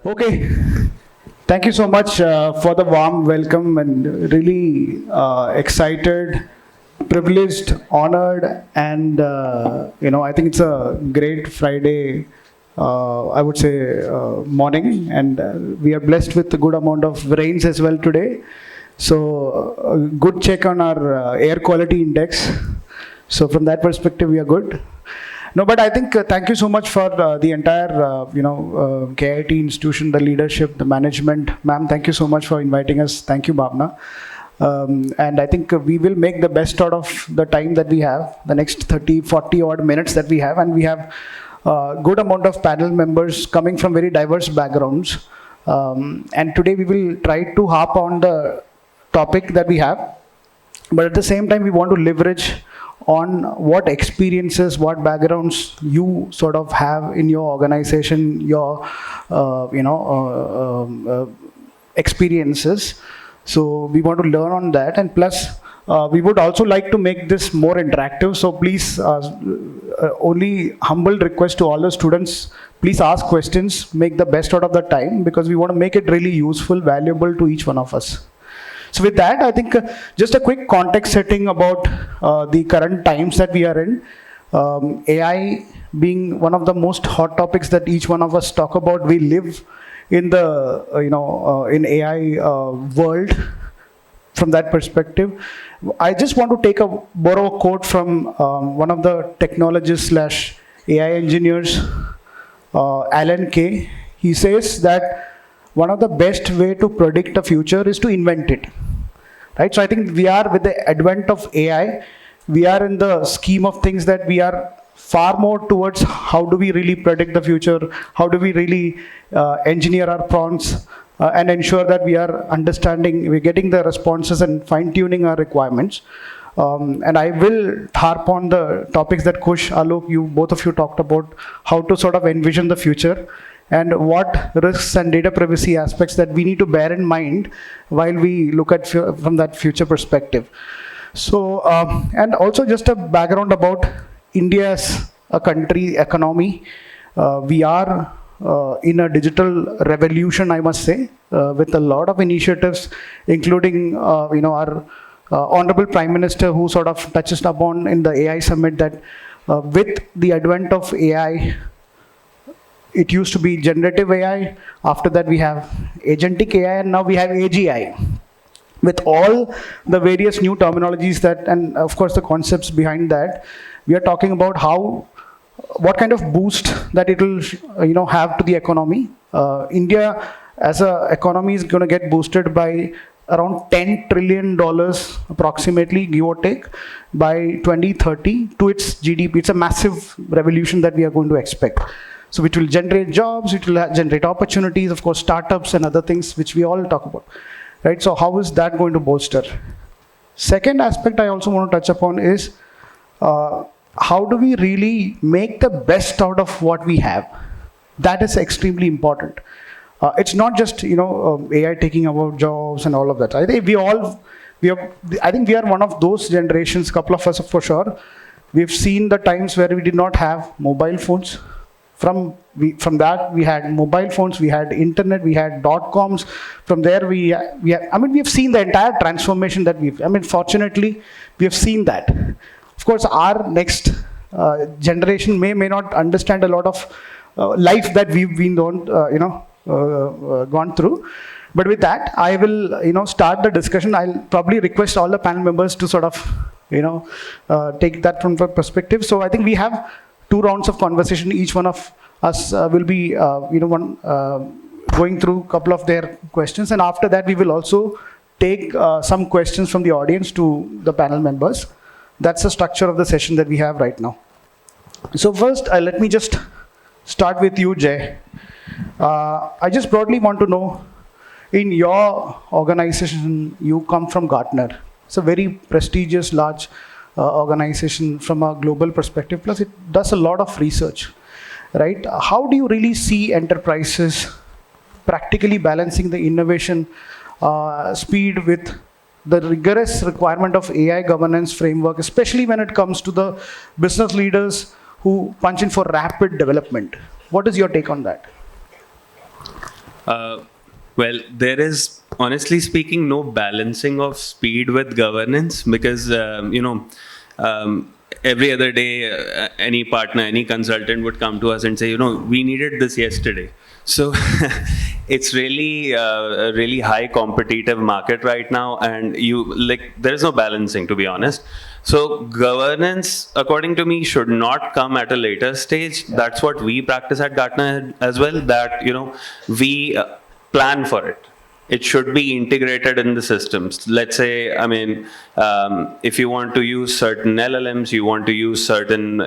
Okay, thank you so much for the warm welcome and really excited, privileged, honored, and I think it's a great Friday, I would say, morning, and we are blessed with a good amount of rains as well today. So, good check on our air quality index. So, from that perspective, we are good. No, but I think thank you so much for the entire, KIET institution, the leadership, the management. Ma'am, thank you so much for inviting us. Thank you, Bhavna. And I think we will make the best out of the time that we have, the next 30, 40 odd minutes that we have. And we have a good amount of panel members coming from very diverse backgrounds. And today we will try to harp on the topic that we have. But at the same time, we want to leverage on what experiences, what backgrounds you sort of have in your organization, your experiences. So we want to learn on that, and plus we would also like to make this more interactive. So please, only humble request to all the students, please ask questions, make the best out of the time, because we want to make it really useful, valuable to each one of us. So with that, I think just a quick context setting about the current times that we are in. AI being one of the most hot topics that each one of us talk about. We live in the in AI world. From that perspective, I just want to borrow a quote from one of the technologists / AI engineers, Alan Kay. He says that one of the best way to predict the future is to invent it, right? So I think we are, with the advent of AI, we are in the scheme of things that we are far more towards how do we really predict the future, how do we really engineer our prompts and ensure that we are understanding, we're getting the responses and fine-tuning our requirements. And I will harp on the topics that Kush, Alok, both of you talked about, how to sort of envision the future, and what risks and data privacy aspects that we need to bear in mind while we look at from that future perspective. So, and also just a background about India's country economy. We are in a digital revolution, I must say, with a lot of initiatives, including our Honorable Prime Minister, who sort of touches upon in the AI summit that with the advent of AI, it used to be generative AI. After that, we have agentic AI, and now we have AGI. With all the various new terminologies that, and of course the concepts behind that, we are talking about what kind of boost that it will, have to the economy. India as an economy is going to get boosted by around $10 trillion approximately, give or take, by 2030 to its GDP. It's a massive revolution that we are going to expect. So which will generate jobs, it will generate opportunities, of course, startups and other things which we all talk about, right? So how is that going to bolster? Second aspect I also want to touch upon is how do we really make the best out of what we have? That is extremely important. It's not just AI taking over jobs and all of that. I think I think we are one of those generations, couple of us for sure. We've seen the times where we did not have mobile phones. From that we had mobile phones, we had internet, we had .coms. From there we have seen the entire transformation that fortunately we have seen that. Of course, our next generation may not understand a lot of life that we've been gone through. But with that, I will start the discussion. I'll probably request all the panel members to sort of take that from the perspective. So I think we have 2 rounds of conversation. Each one of us will be going through a couple of their questions, and after that we will also take some questions from the audience to the panel members. That's the structure of the session that we have right now. So first, let me just start with you, Jay. I just broadly want to know, in your organization, you come from Gartner. It's a very prestigious, large organization from a global perspective, plus it does a lot of research, right? How do you really see enterprises practically balancing the innovation speed with the rigorous requirement of AI governance framework, especially when it comes to the business leaders who punch in for rapid development? What is your take on that? Well, there is, honestly speaking, no balancing of speed with governance because, every other day, any partner, any consultant would come to us and say, we needed this yesterday. So it's really a really high competitive market right now, and there is no balancing, to be honest. So governance, according to me, should not come at a later stage. Yeah. That's what we practice at Gartner as well, that, we plan for it. It should be integrated in the systems. Let's say, if you want to use certain LLMs, you want to use certain,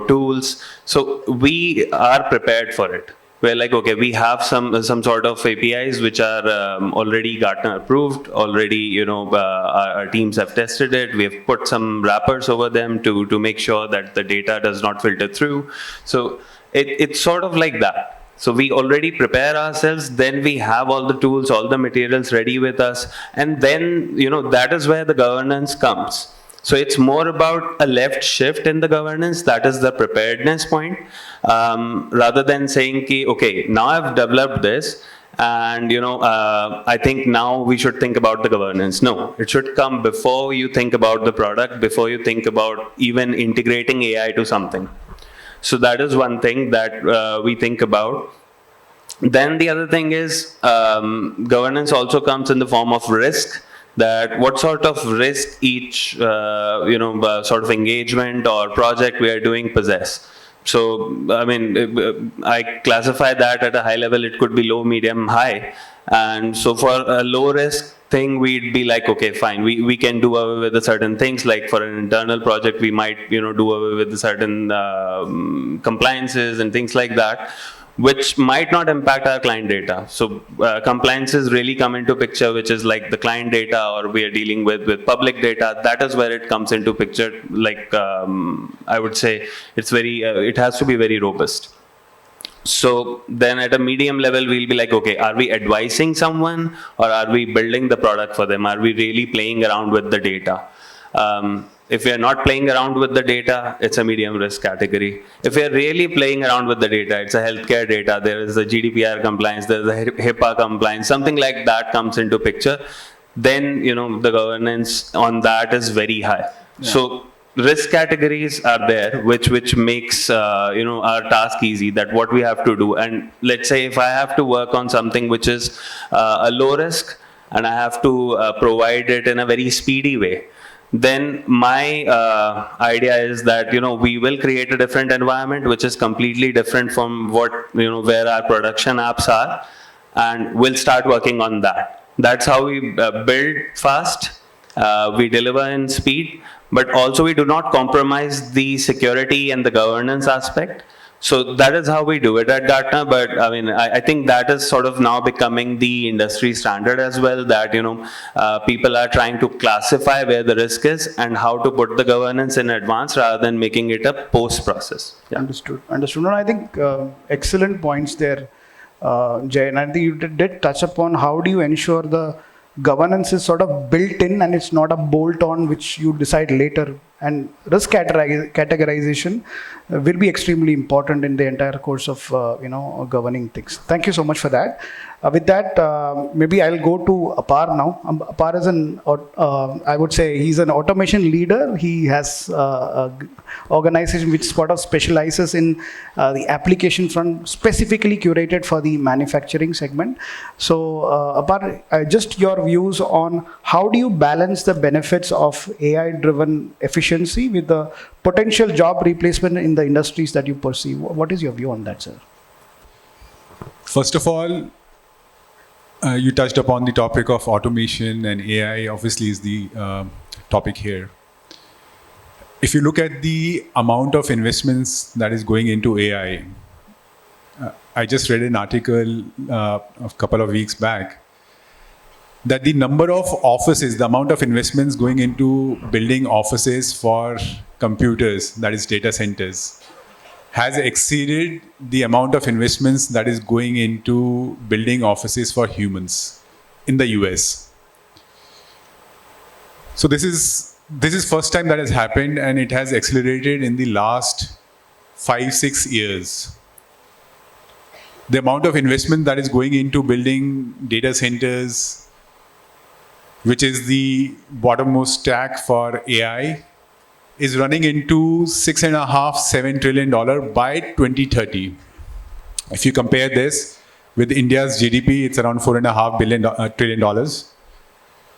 tools. So we are prepared for it. We're like, okay, we have some sort of APIs which are already Gartner approved. Already, our teams have tested it. We have put some wrappers over them to make sure that the data does not filter through. So it's sort of like that. So we already prepare ourselves, then we have all the tools, all the materials ready with us, and then, that is where the governance comes. So it's more about a left shift in the governance, that is the preparedness point, rather than saying, okay, now I've developed this, and I think now we should think about the governance. No, it should come before you think about the product, before you think about even integrating AI to something. So that is one thing that we think about. Then the other thing is governance also comes in the form of risk. That what sort of risk each sort of engagement or project we are doing possess. So I classify that at a high level. It could be low, medium, high. And so for a low risk thing, we'd be like, okay, fine, we can do away with the certain things. Like for an internal project, we might do away with the certain compliances and things like that, which might not impact our client data. So compliances really come into picture, which is like the client data, or we are dealing with public data. That is where it comes into picture. Like I would say, it's very it has to be very robust. So then at a medium level, we'll be like, okay, are we advising someone, or are we building the product for them? Are we really playing around with the data? If we are not playing around with the data, it's a medium risk category. If we are really playing around with the data, it's a healthcare data, there is a GDPR compliance, there is a HIPAA compliance, something like that comes into picture, then the governance on that is very high. Yeah. So risk categories are there, which makes our task easy, that what we have to do. And let's say if I have to work on something which is a low risk, and I have to provide it in a very speedy way, then my idea is that we will create a different environment which is completely different from what where our production apps are, and we'll start working on that. That's how we build fast, we deliver in speed, but also we do not compromise the security and the governance aspect. So that is how we do it at Gartner. But I think that is sort of now becoming the industry standard as well, that people are trying to classify where the risk is and how to put the governance in advance rather than making it a post process. Yeah. Understood. No, I think excellent points there, Jay. And I think you did touch upon how do you ensure the governance is sort of built in and it's not a bolt on which you decide later. And risk categorization will be extremely important in the entire course of governing things. Thank you so much for that. With that, maybe I'll go to Apar now. Apar is I would say he's an automation leader. He has an organization which sort of specializes in the application front, specifically curated for the manufacturing segment. So Apar, just your views on how do you balance the benefits of AI-driven efficiency with the potential job replacement in the industries that you perceive? What is your view on that, sir? First of all, you touched upon the topic of automation, and AI obviously is the topic here. If you look at the amount of investments that is going into AI, I just read an article a couple of weeks back that the number of offices, the amount of investments going into building offices for computers, that is data centers, has exceeded the amount of investments that is going into building offices for humans in the US. So this is first time that has happened, and it has accelerated in the last 5-6 years. The amount of investment that is going into building data centers, which is the bottommost stack for AI, is running into $6.5–7 trillion by 2030. If you compare this with India's GDP, it's around $4.5 trillion.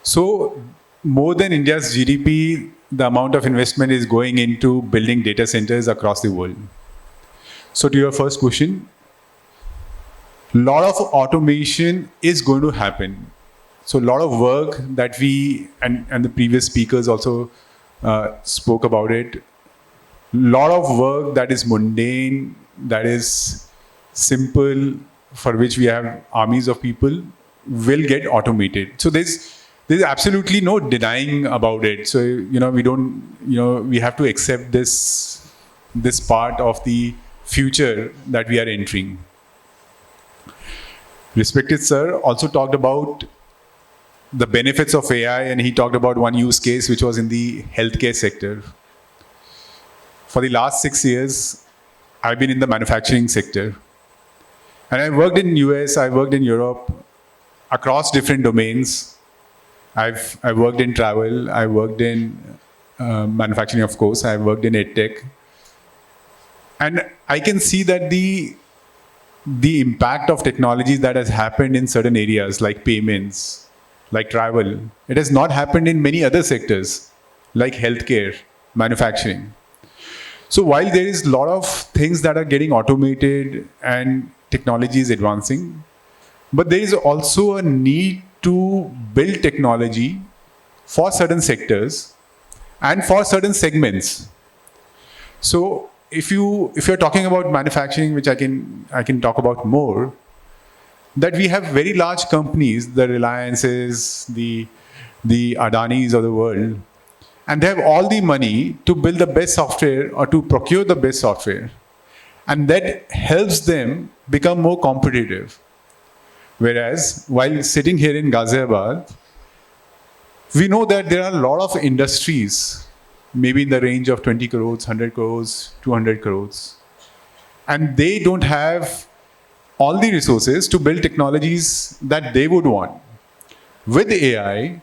So more than India's GDP, the amount of investment is going into building data centers across the world. So to your first question, a lot of automation is going to happen. So a lot of work that we, and the previous speakers also spoke about it, a lot of work that is mundane, that is simple, for which we have armies of people, will get automated. So there's absolutely no denying about it. So, we have to accept this part of the future that we are entering. Respected sir also talked about the benefits of AI, and he talked about one use case which was in the healthcare sector. For the last 6 years, I've been in the manufacturing sector. And I worked in US, I worked in Europe, across different domains. I've worked in travel, I worked in manufacturing, of course, I worked in EdTech. And I can see that the impact of technology that has happened in certain areas like payments, like travel, it has not happened in many other sectors like healthcare, manufacturing. So while there is a lot of things that are getting automated and technology is advancing, but there is also a need to build technology for certain sectors and for certain segments. So if you're talking about manufacturing, which I can talk about more, that we have very large companies, the Reliances, the Adanis of the world, and they have all the money to build the best software or to procure the best software. And that helps them become more competitive. Whereas, while sitting here in Ghaziabad, we know that there are a lot of industries, maybe in the range of 20 crores, 100 crores, 200 crores. And they don't have all the resources to build technologies that they would want. With AI,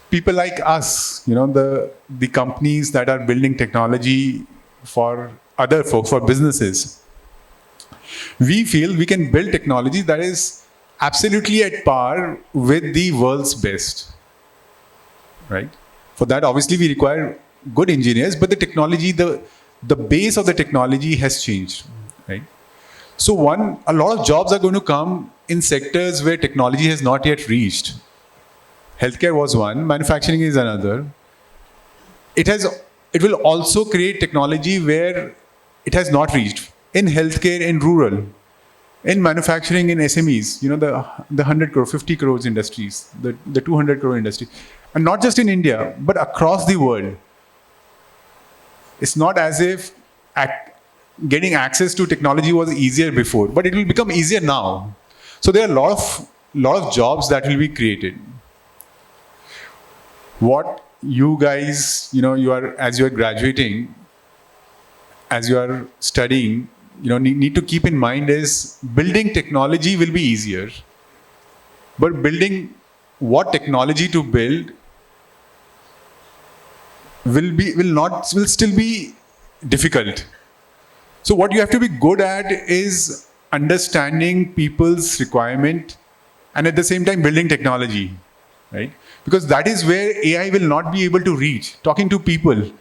people like us, the companies that are building technology for other folks, for businesses, we feel we can build technology that is absolutely at par with the world's best, right? For that, obviously, we require good engineers, but the technology, the base of the technology has changed, right? So a lot of jobs are going to come in sectors where technology has not yet reached. Healthcare was one, manufacturing is another. It will also create technology where it has not reached. In healthcare, in rural, in manufacturing, in SMEs, the 100 crore, 50 crores industries, the 200 crore industry. And not just in India, but across the world. It's not as if getting access to technology was easier before, but it will become easier now. So there are a lot of jobs that will be created. What you guys, as you are graduating, as you are studying, need to keep in mind is building technology will be easier, but building what technology to build will still be difficult. So what you have to be good at is understanding people's requirement and at the same time building technology, right? Because that is where AI will not be able to reach. Talking to people,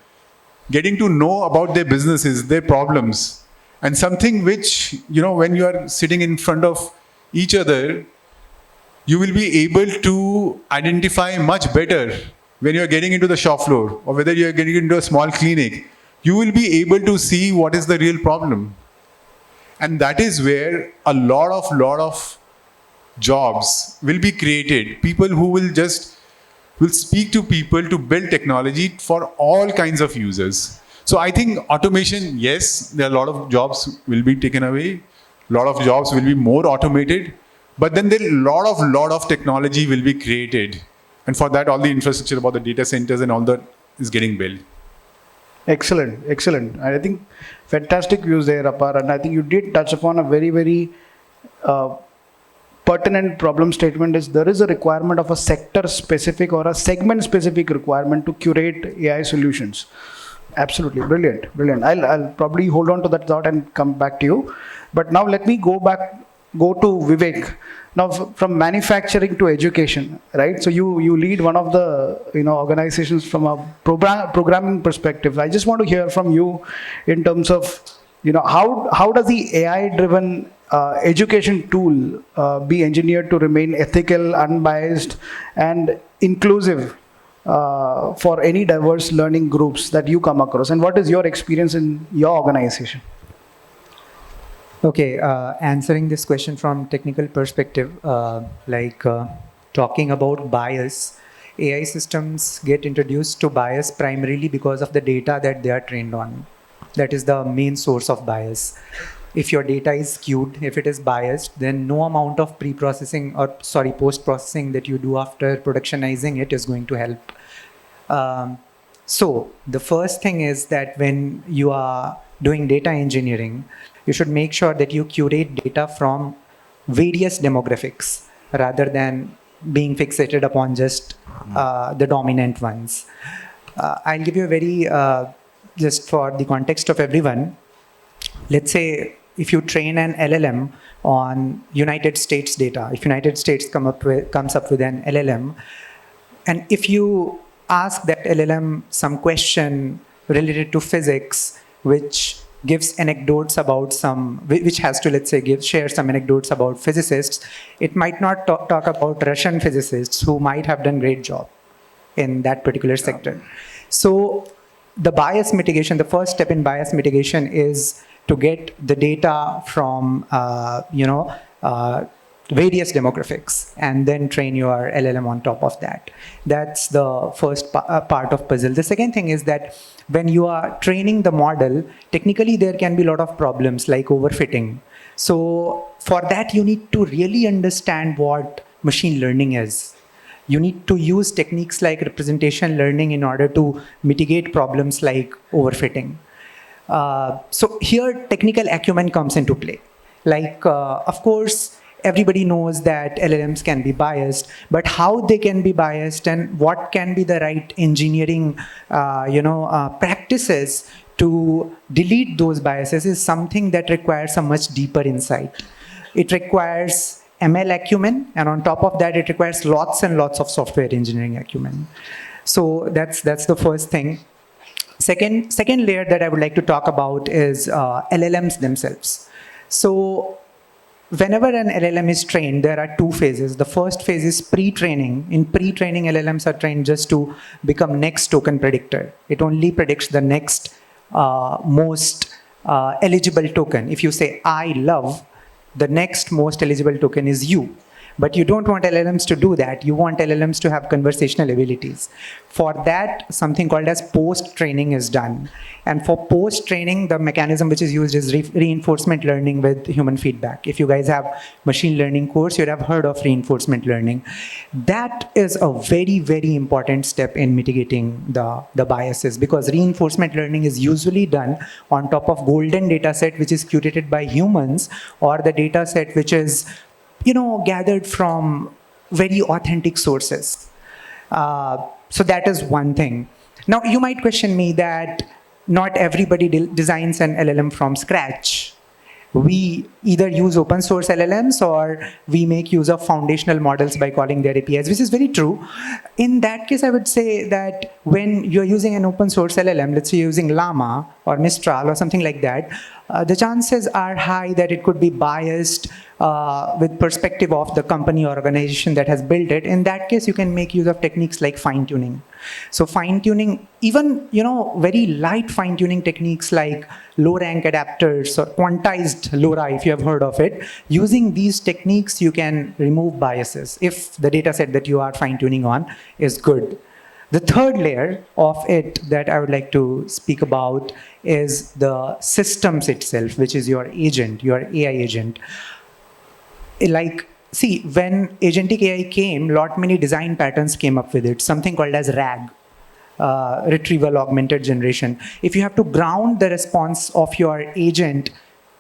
getting to know about their businesses, their problems, and something which, when you are sitting in front of each other, you will be able to identify much better when you are getting into the shop floor or whether you are getting into a small clinic. You will be able to see what is the real problem. And that is where a lot of jobs will be created. People who will speak to people to build technology for all kinds of users. So I think automation, yes, there are a lot of jobs will be taken away. A lot of jobs will be more automated. But then there are a lot of technology will be created. And for that, all the infrastructure about the data centers and all that is getting built. Excellent, excellent. I think fantastic views there, Apar, and I think you did touch upon a very, very pertinent problem statement. Is there is a requirement of a sector-specific or a segment-specific requirement to curate AI solutions. Absolutely, brilliant, brilliant. I'll probably hold on to that thought and come back to you. But now let me go to Vivek. Now, from manufacturing to education, right? So you lead one of the organizations from a programming perspective. I just want to hear from you in terms of how does the AI-driven education tool be engineered to remain ethical, unbiased, and inclusive for any diverse learning groups that you come across, and what is your experience in your organization? Okay, answering this question from technical perspective, talking about bias, AI systems get introduced to bias primarily because of the data that they are trained on. That is the main source of bias. If your data is skewed, if it is biased, then no amount of post-processing that you do after productionizing it is going to help. So the first thing is that when you are doing data engineering, you should make sure that you curate data from various demographics rather than being fixated upon just the dominant ones. I'll give you a very, just for the context of everyone, let's say if you train an LLM on United States data, if United States comes up with an LLM, and if you ask that LLM some question related to physics, which gives anecdotes about which has to, let's say, share some anecdotes about physicists, it might not talk about Russian physicists who might have done great job in that particular sector. So the bias mitigation, the first step in bias mitigation is to get the data from, various demographics and then train your LLM on top of that. That's the first part of puzzle. The second thing is that when you are training the model, technically there can be a lot of problems like overfitting. So for that, you need to really understand what machine learning is. You need to use techniques like representation learning in order to mitigate problems like overfitting. So here, technical acumen comes into play. Of course, everybody knows that LLMs can be biased, but how they can be biased and what can be the right engineering, practices to delete those biases is something that requires a much deeper insight. It requires ML acumen, and on top of that, it requires lots and lots of software engineering acumen. So that's the first thing. Second layer that I would like to talk about is LLMs themselves. So whenever an LLM is trained, there are two phases. The first phase is pre-training. In pre-training, LLMs are trained just to become next token predictor. It only predicts the next most eligible token. If you say, I love, the next most eligible token is you. But you don't want LLMs to do that. You want LLMs to have conversational abilities. For that, something called as post-training is done. And for post-training, the mechanism which is used is reinforcement learning with human feedback. If you guys have machine learning course, you'd have heard of reinforcement learning. That is a very, very important step in mitigating the biases, because reinforcement learning is usually done on top of golden data set, which is curated by humans, or the data set which is gathered from very authentic sources. So that is one thing. Now, you might question me that not everybody designs an LLM from scratch. We either use open source LLMs or we make use of foundational models by calling their APIs, which is very true. In that case, I would say that when you're using an open source LLM, let's say you're using Llama or Mistral or something like that, the chances are high that it could be biased with perspective of the company or organization that has built it. In that case, you can make use of techniques like fine-tuning. So fine-tuning, even very light fine-tuning techniques like low-rank adapters or quantized LoRa, if you have heard of it. Using these techniques, you can remove biases if the data set that you are fine-tuning on is good. The third layer of it that I would like to speak about is the systems itself, which is your agent, your AI agent. See, when agentic AI came, many design patterns came up with it, something called as RAG. retrieval augmented generation. If you have to ground the response of your agent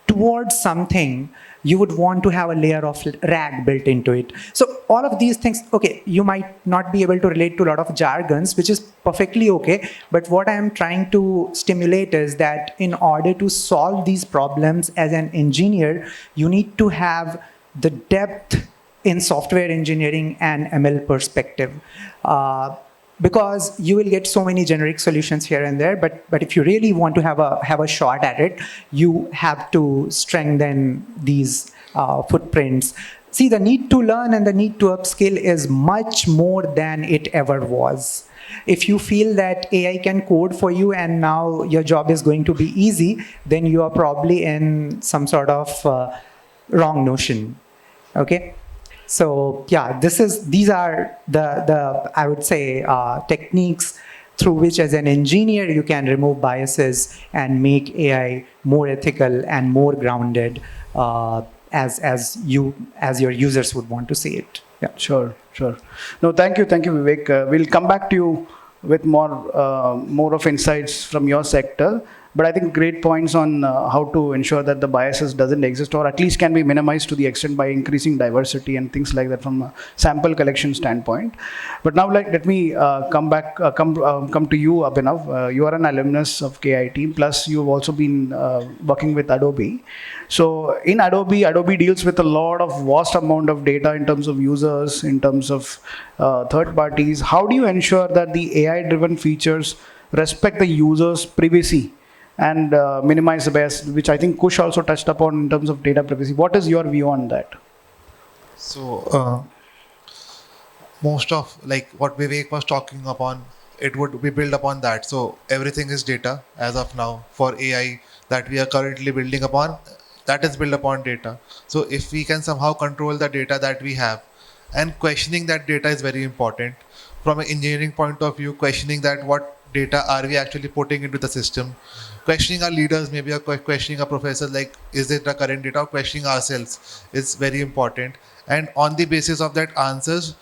towards something, you would want to have a layer of RAG built into it. So all of these things, okay, you might not be able to relate to a lot of jargons, which is perfectly okay. But what I am trying to stimulate is that in order to solve these problems as an engineer, you need to have the depth in software engineering and ML perspective. Because you will get so many generic solutions here and there, but if you really want to have a shot at it, you have to strengthen these footprints. See, the need to learn and the need to upskill is much more than it ever was. If you feel that AI can code for you and now your job is going to be easy, then you are probably in some sort of wrong notion. Okay. So yeah, these are the I would say techniques through which as an engineer you can remove biases and make AI more ethical and more grounded as your users would want to see it. Yeah. Sure. No, thank you, Vivek. We'll come back to you with more of insights from your sector. But I think great points on how to ensure that the biases doesn't exist, or at least can be minimized to the extent by increasing diversity and things like that from a sample collection standpoint. But now, let me come to you, Abhinav. You are an alumnus of KIET, plus you've also been working with Adobe. So in Adobe deals with a lot of vast amount of data in terms of users, in terms of third parties. How do you ensure that the AI-driven features respect the user's privacy and minimize the bias, which I think Kush also touched upon in terms of data privacy? What is your view on that? So most of like what Vivek was talking upon, it would be built upon that. So everything is data as of now for AI that we are currently building upon, that is built upon data. So if we can somehow control the data that we have, and questioning that data is very important from an engineering point of view, questioning that what data are we actually putting into the system, questioning our leaders, maybe questioning a professor, like is it the current data, or questioning ourselves is very important. And on the basis of that answers,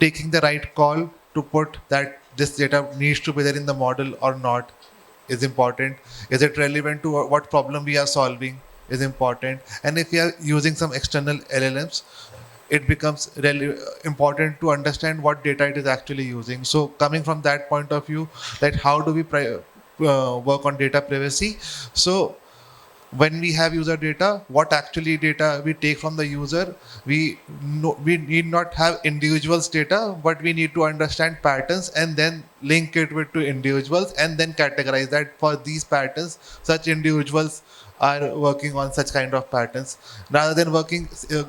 taking the right call to put that this data needs to be there in the model or not is important. Is it relevant to what problem we are solving is important. And if we are using some external LLMs, it becomes really important to understand what data it is actually using. So coming from that point of view, that how do we work on data privacy? So when we have user data, what actually data we take from the user, we need not have individuals data, but we need to understand patterns and then link it with to individuals and then categorize that for these patterns, such individuals are working on such kind of patterns, rather than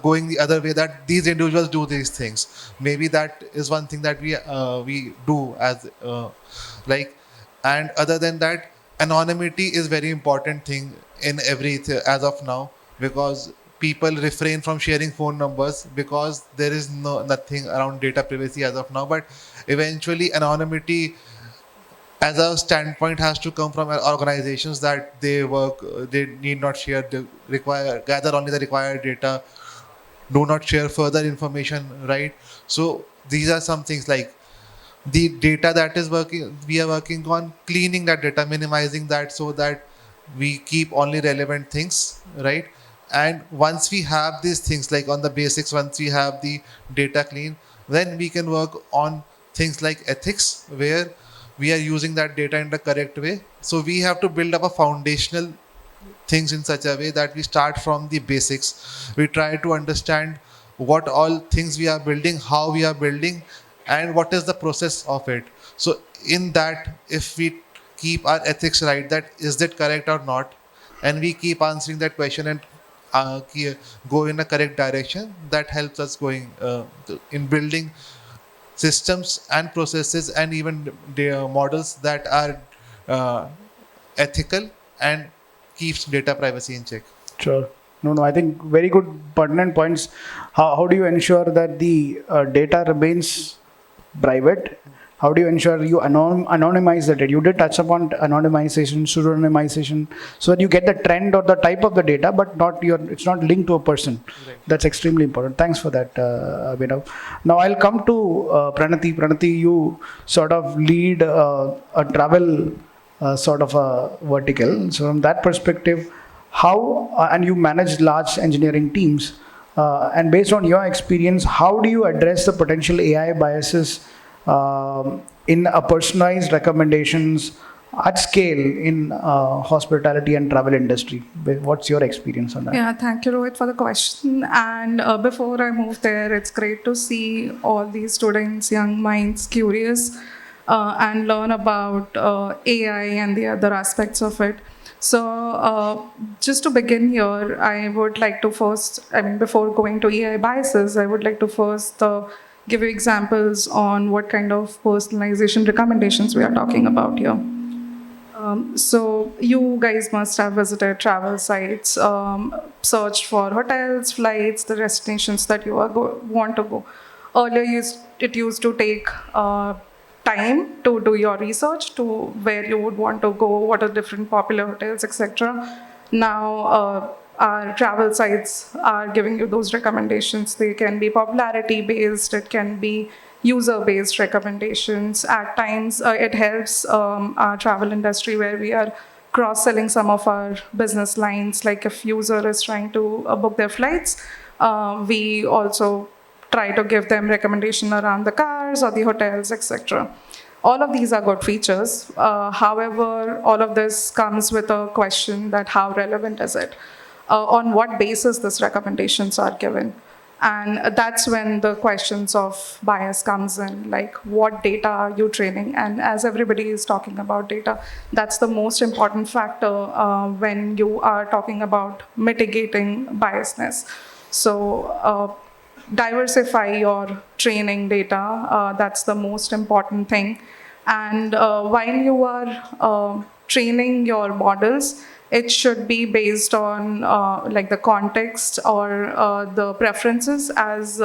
going the other way that these individuals do these things. Maybe that is one thing that we do as and other than that, anonymity is very important thing in as of now, because people refrain from sharing phone numbers because there is nothing around data privacy as of now. But eventually anonymity as a standpoint has to come from organizations that they need not share gather only the required data, do not share further information, right? So these are some things like the data that is we are working on cleaning that data, minimizing that so that we keep only relevant things, right? And once we have these things, like on the basics, once we have the data clean, then we can work on things like ethics, where we are using that data in the correct way. So we have to build up a foundational things in such a way that we start from the basics. We try to understand what all things we are building, how we are building, and what is the process of it. So in that, if we keep our ethics right, that is it correct or not, and we keep answering that question and go in a correct direction, that helps us going in building systems and processes and even the models that are ethical and keeps data privacy in check. Sure. No, I think very good pertinent points. How do you ensure that the data remains private? How do you ensure you anonymize the data? You did touch upon anonymization, pseudonymization, so that you get the trend or the type of the data, but it's not linked to a person. Right. That's extremely important. Thanks for that, Abhinav. Now I'll come to Pranati. Pranati, you sort of lead a travel sort of a vertical. So from that perspective, how, and you manage large engineering teams, and based on your experience, how do you address the potential AI biases in a personalized recommendations at scale in hospitality and travel industry? What's your experience on that? Yeah, thank you, Rohit, for the question. And before I move there, it's great to see all these students, young minds, curious and learn about AI and the other aspects of it. So just to begin here, I would like to first, before going to AI biases, I would like to first give you examples on what kind of personalization recommendations we are talking about here. So you guys must have visited travel sites, searched for hotels, flights, the destinations that you want to go. Earlier, it used to take time to do your research to where you would want to go, what are different popular hotels, etc. Now, our travel sites are giving you those recommendations. They can be popularity-based, it can be user-based recommendations. At times, it helps our travel industry where we are cross-selling some of our business lines. Like if user is trying to book their flights, we also try to give them recommendation around the cars or the hotels, etc. All of these are good features. However, all of this comes with a question that how relevant is it? On what basis these recommendations are given? And that's when the questions of bias comes in, like what data are you training? And as everybody is talking about data, that's the most important factor when you are talking about mitigating biasness. So diversify your training data, that's the most important thing. And while you are training your models, it should be based on like the context or the preferences, as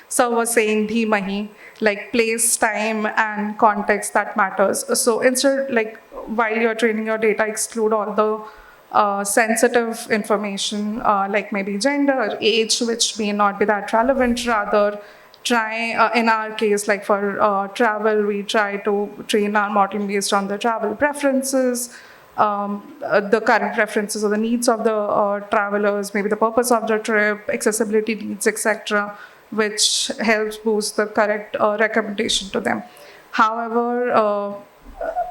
sir was saying, 𝗧𝗵𝘁𝗃, like place, time, and context that matters. So instead, like while you're training your data, exclude all the sensitive information, like maybe gender or age, which may not be that relevant. Rather, try, in our case, like for travel, we try to train our model based on the travel preferences, the current preferences or the needs of the travelers, maybe the purpose of the trip, accessibility needs, etc., which helps boost the correct recommendation to them. However,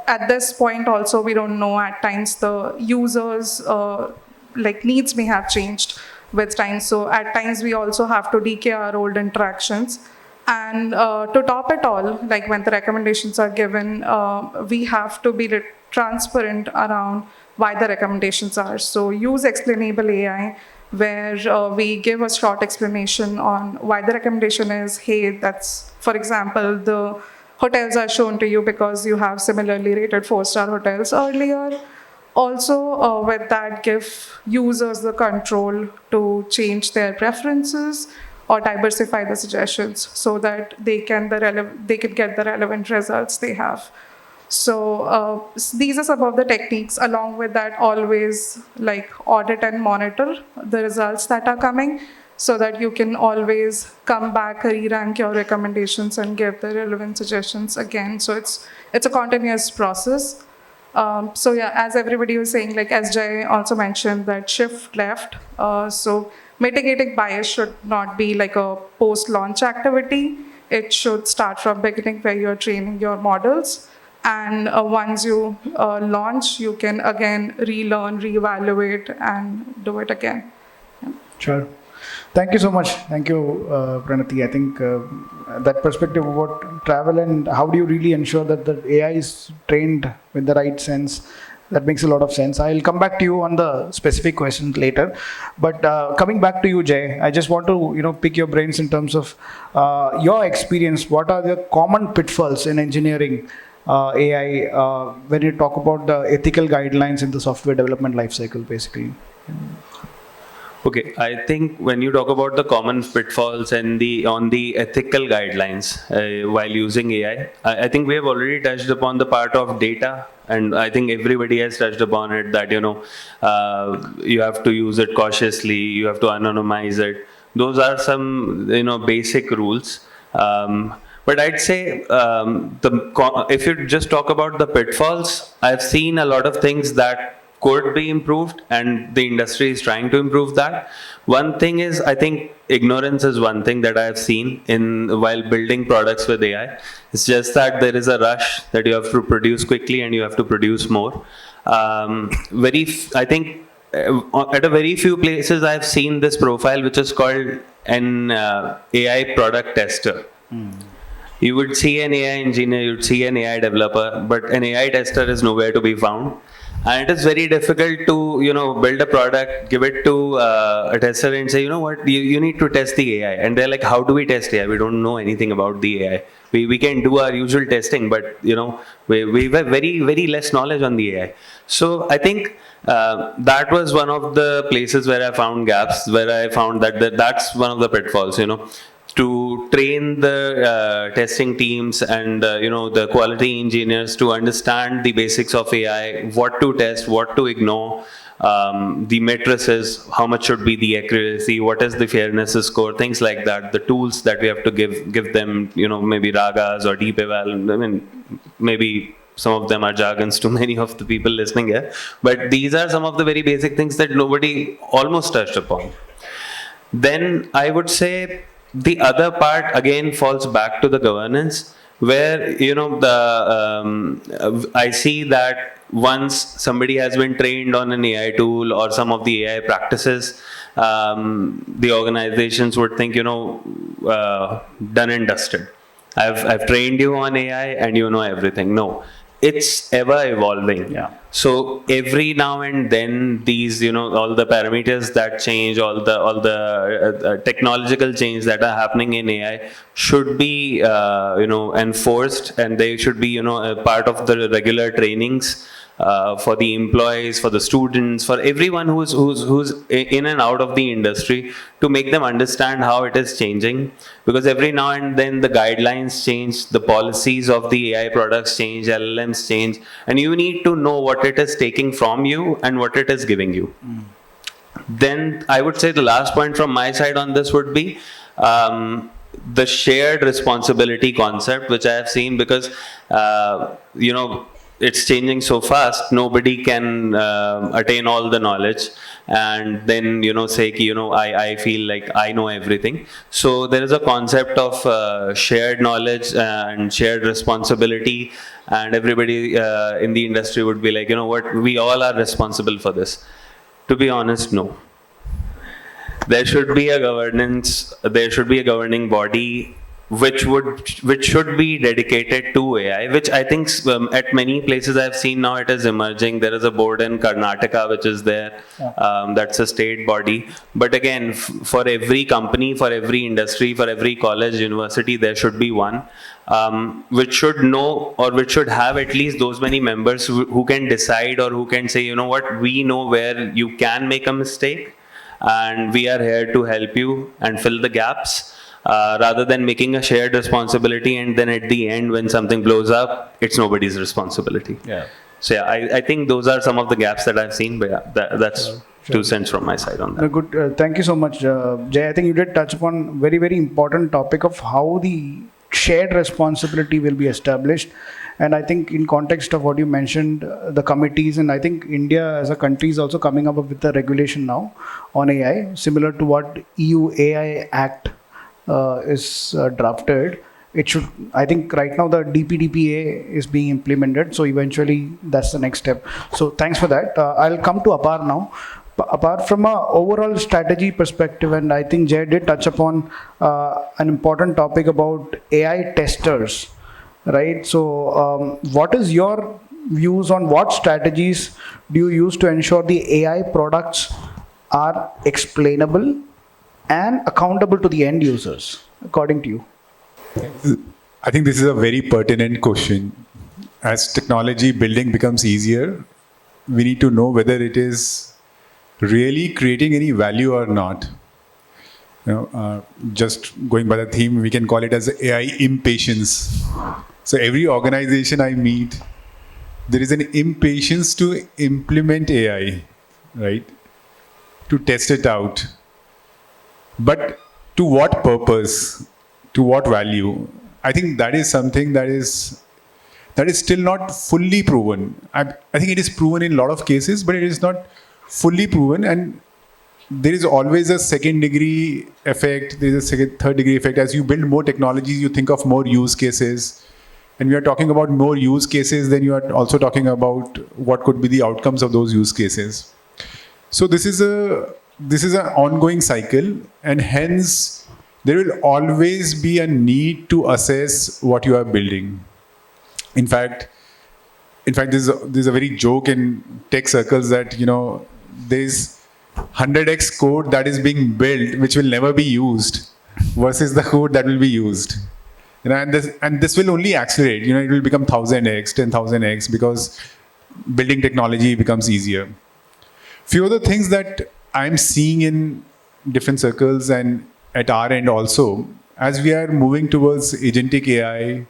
at this point also, we don't know, at times the users like needs may have changed with time. So at times we also have to decay our old interactions. And to top it all, like when the recommendations are given, we have to be transparent around why the recommendations are. So use explainable AI, where we give a short explanation on why the recommendation is, hey, that's, for example, the hotels are shown to you because you have similarly rated 4-star hotels earlier. Also, with that, give users the control to change their preferences or diversify the suggestions so that they can get the relevant results they have. So these are some of the techniques. Along with that, always like audit and monitor the results that are coming so that you can always come back, re-rank your recommendations and give the relevant suggestions again. So it's a continuous process. So yeah, as everybody was saying, like as Jay also mentioned, that shift left. So mitigating bias should not be like a post-launch activity. It should start from beginning where you're training your models. And once you launch, you can again relearn, reevaluate, and do it again. Yeah. Sure. Thank you so much. Thank you, Pranati. I think that perspective about travel and how do you really ensure that the AI is trained with the right sense, that makes a lot of sense. I'll come back to you on the specific questions later. But coming back to you, Jay, I just want to pick your brains in terms of your experience. What are the common pitfalls in engineering AI when you talk about the ethical guidelines in the software development lifecycle, basically? Okay, I think when you talk about the common pitfalls and on the ethical guidelines while using AI, I think we have already touched upon the part of data, and I think everybody has touched upon it that you have to use it cautiously, you have to anonymize it. Those are some basic rules. But I'd say if you just talk about the pitfalls, I've seen a lot of things that could be improved, and the industry is trying to improve that. One thing is, I think ignorance is one thing that I've seen while building products with AI. It's just that there is a rush that you have to produce quickly and you have to produce more. I think at a very few places I've seen this profile which is called an AI product tester. You would see an AI engineer, you'd see an AI developer, but an AI tester is nowhere to be found. And it is very difficult to, build a product, give it to a tester and say, you need to test the AI. And they're like, how do we test AI? We don't know anything about the AI. We can do our usual testing, but, we have very, very less knowledge on the AI. So I think that was one of the places where I found gaps, where I found that's one of the pitfalls, to train the testing teams and the quality engineers to understand the basics of AI, what to test, what to ignore, the matrices, how much should be the accuracy, what is the fairness score, things like that. The tools that we have to give them, maybe ragas or deep eval. I mean, maybe some of them are jargons to many of the people listening here, but these are some of the very basic things that nobody almost touched upon. Then I would say the other part again falls back to the governance, where I see that once somebody has been trained on an AI tool or some of the AI practices, the organizations would think done and dusted. I've trained you on AI and you know everything. No. It's ever evolving. Yeah. So every now and then, these all the parameters that change, all the technological change that are happening in AI should be enforced, and they should be a part of the regular trainings for the employees, for the students, for everyone who's in and out of the industry, to make them understand how it is changing. Because every now and then the guidelines change, the policies of the AI products change, LLMs change, and you need to know what it is taking from you and what it is giving you. Then I would say the last point from my side on this would be the shared responsibility concept, which I have seen, because it's changing so fast, nobody can attain all the knowledge and then say I feel like I know everything. So there is a concept of shared knowledge and shared responsibility, and everybody in the industry would be like, we all are responsible for this. To be honest, no. There should be a governance, there should be a governing body which should be dedicated to AI, which I think at many places I've seen now it is emerging. There is a board in Karnataka which is there. That's a state body. But again, for every company, for every industry, for every college, university, there should be one which should know, or which should have at least those many members who can decide, or who can say, we know where you can make a mistake and we are here to help you and fill the gaps. Rather than making a shared responsibility and then at the end when something blows up, it's nobody's responsibility. Yeah. So I think those are some of the gaps that I've seen, but that's 2 cents from my side on that. Good. Thank you so much, Jay. I think you did touch upon very, very important topic of how the shared responsibility will be established. And I think in context of what you mentioned, the committees, and I think India as a country is also coming up with a regulation now on AI, similar to what EU AI Act is drafted. It should, I think right now the DPDPA is being implemented, so eventually that's the next step. So thanks for that. I'll come to Apar now. Apart from a overall strategy perspective, and I think Jay did touch upon an important topic about AI testers, right? So what is your views on what strategies do you use to ensure the AI products are explainable and accountable to the end users, according to you? I think this is a very pertinent question. As technology building becomes easier, we need to know whether it is really creating any value or not. Just going by the theme, we can call it as AI impatience. So every organization I meet, there is an impatience to implement AI, right? To test it out. But to what purpose? To what value? I think that is something that is still not fully proven. I think it is proven in a lot of cases, but it is not fully proven. And there is always a second degree effect. There is a third degree effect. As you build more technologies, you think of more use cases. And we are talking about more use cases, then you are also talking about what could be the outcomes of those use cases. So this is an ongoing cycle, and hence there will always be a need to assess what you are building. In fact, there's a very joke in tech circles that there's 100x code that is being built which will never be used versus the code that will be used. And this will only accelerate. It will become 1000x, 10,000x because building technology becomes easier. Few other things that I'm seeing in different circles and at our end also, as we are moving towards agentic AI,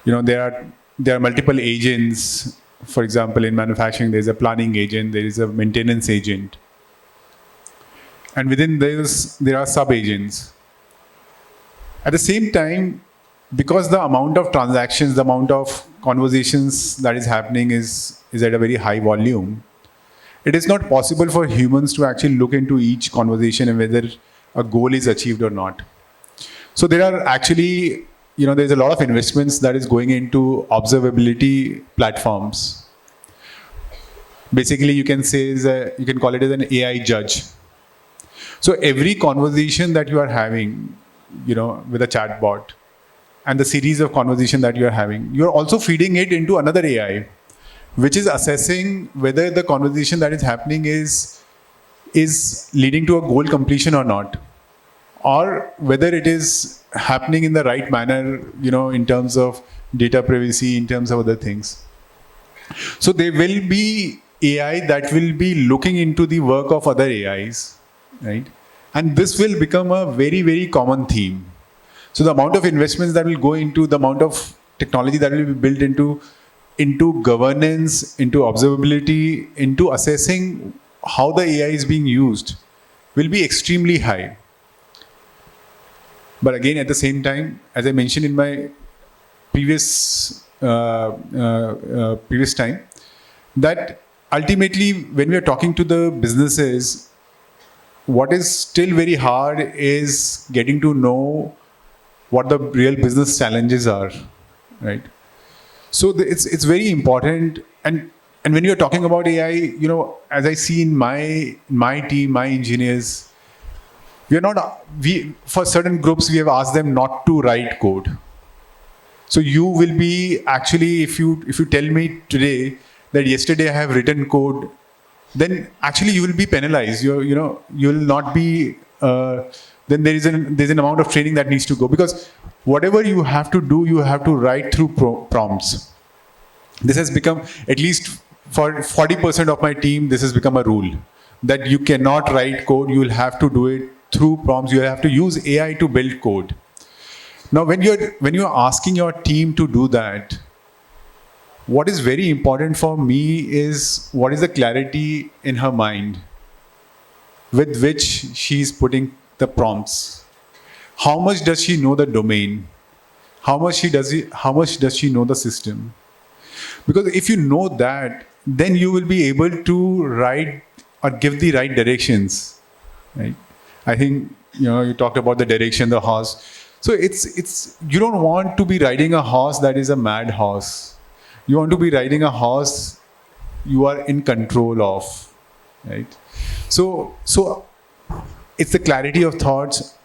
there are multiple agents. For example, in manufacturing, there's a planning agent, there is a maintenance agent. And within those, there are sub-agents. At the same time, because the amount of transactions, the amount of conversations that is happening is at a very high volume, it is not possible for humans to actually look into each conversation and whether a goal is achieved or not. So there are actually, there's a lot of investments that is going into observability platforms. Basically, you can call it as an AI judge. So every conversation that you are having, with a chatbot, and the series of conversation that you are having, you are also feeding it into another AI, which is assessing whether the conversation that is happening is leading to a goal completion or not, or whether it is happening in the right manner, in terms of data privacy, in terms of other things. So there will be AI that will be looking into the work of other AIs, right? And this will become a very, very common theme. So the amount of investments that will go into, the amount of technology that will be built into governance, into observability, into assessing how the AI is being used will be extremely high. But again, at the same time, as I mentioned in my previous time, that ultimately, when we are talking to the businesses, what is still very hard is getting to know what the real business challenges are, right? So it's very important. And when you're talking about AI, as I see in my team, my engineers, for certain groups, we have asked them not to write code. So you will be actually, if you tell me today that yesterday I have written code, then actually you will be penalized. You will not be. Then there's an amount of training that needs to go, because whatever you have to do, you have to write through prompts. This has become, at least for 40% of my team, this has become a rule that you cannot write code. You will have to do it through prompts. You have to use AI to build code. Now, when you're asking your team to do that, what is very important for me is what is the clarity in her mind with which she's putting the prompts. How much does she know the domain? How much does she know the system? Because if you know that, then you will be able to write or give the right directions, right? I think, you talked about the direction, the horse. So you don't want to be riding a horse that is a mad horse. You want to be riding a horse you are in control of, right? So it's the clarity of thoughts,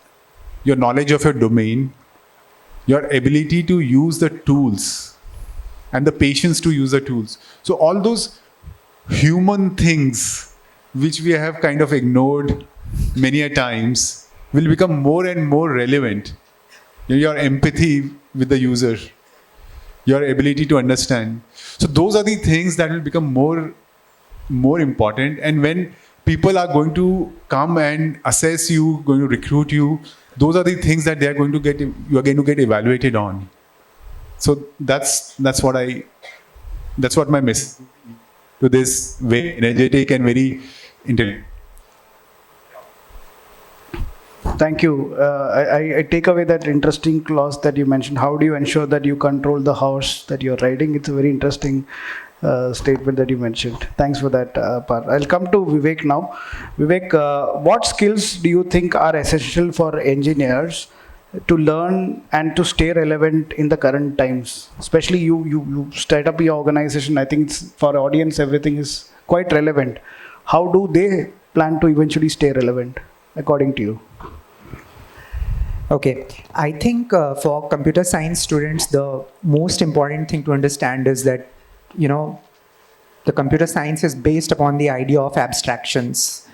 your knowledge of your domain, your ability to use the tools, and the patience to use the tools. So all those human things which we have kind of ignored many a times will become more and more relevant. Your empathy with the user, your ability to understand. So those are the things that will become more important. And when people are going to come and assess you, going to recruit you. Those are the things that you are going to get evaluated on. So that's what my message to this very energetic and very intelligent. Thank you. I take away that interesting clause that you mentioned. How do you ensure that you control the horse that you're riding? It's a very interesting statement that you mentioned. Thanks for that, Apar. I'll come to Vivek now. Vivek, what skills do you think are essential for engineers to learn and to stay relevant in the current times? Especially you start up your organization. I think it's, for audience, everything is quite relevant. How do they plan to eventually stay relevant, according to you? Okay, I think for computer science students, the most important thing to understand is that, the computer science is based upon the idea of abstractions.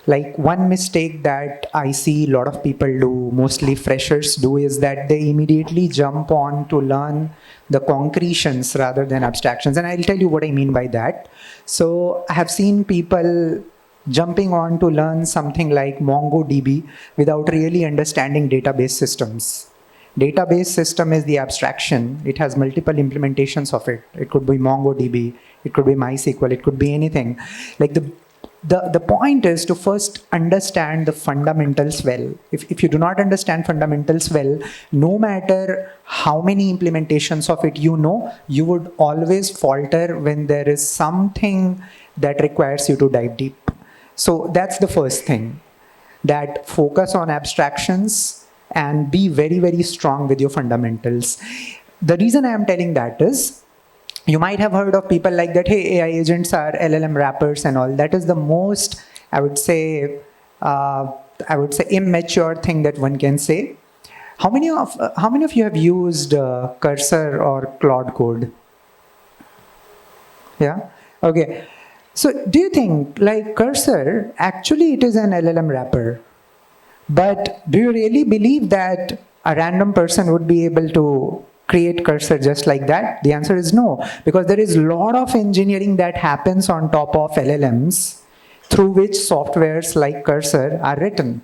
Like, one mistake that I see a lot of people do, mostly freshers do, is that they immediately jump on to learn the concretions rather than abstractions. And I'll tell you what I mean by that. So I have seen people jumping on to learn something like MongoDB without really understanding database systems. Database system is the abstraction. It has multiple implementations of it. It could be MongoDB, it could be MySQL, it could be anything. Like the point is to first understand the fundamentals well. If you do not understand fundamentals well, no matter how many implementations of it you would always falter when there is something that requires you to dive deep. So that's the first thing, that focus on abstractions and be very, very strong with your fundamentals. The reason I am telling that is, you might have heard of people like that, hey, AI agents are LLM wrappers and all. That is the most, I would say, immature thing that one can say. How many of you have used Cursor or Claude Code? Yeah? Okay. So do you think, like Cursor, actually it is an LLM wrapper, but do you really believe that a random person would be able to create Cursor just like that? The answer is no, because there is a lot of engineering that happens on top of LLMs through which softwares like Cursor are written.